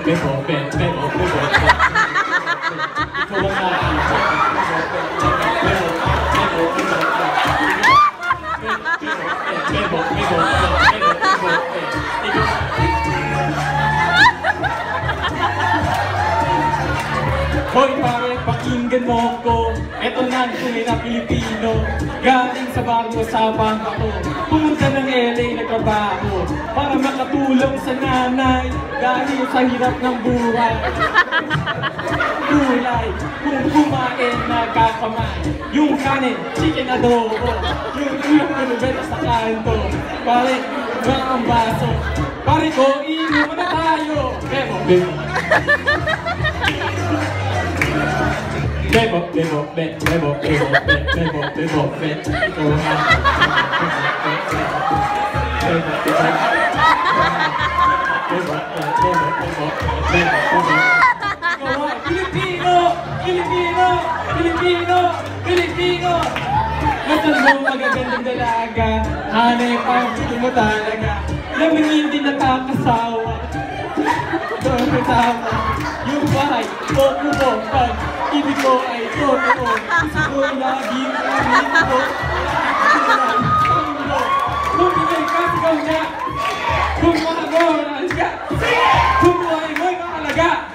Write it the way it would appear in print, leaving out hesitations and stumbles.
bebo, bebo, bebo. Ikaw ang nakita. Bebo, bebo, bebo. Bebo, bebo, bebo, bebo. Hoy pare, pakinggan mo ko. Eto na tunay na Pilipino. Galing sa baryo sa Bangko. Pumunta ng LA nagtrabaho para makatulong sa nanay dahil sa hirap ng buhay. Gulay, kung kumain nagkakamay. Yung kanin, chicken adobo. Yung ulam pinubeta sa kanto. Pare, wala ang baso. Pare ko, iinom na tayo. Bebo, bebo. Bebo, bebo, bebo, bebo, bebo, bebo, bebo. Pilipino! Pilipino! Pilipino! Pilipino! Matan mo magagandang dalaga. Hanay pa ang gusto mo talaga. Lamang hindi nakakasawa. Doon kasama. Yung bahay, toko mo. Pag ibig ko ay totoo. Gusto ko laging ulit ko. Kung bigay ka, sigaw niya. Kung mahagaw, naalis ka. Kung buhay mo'y makalaga.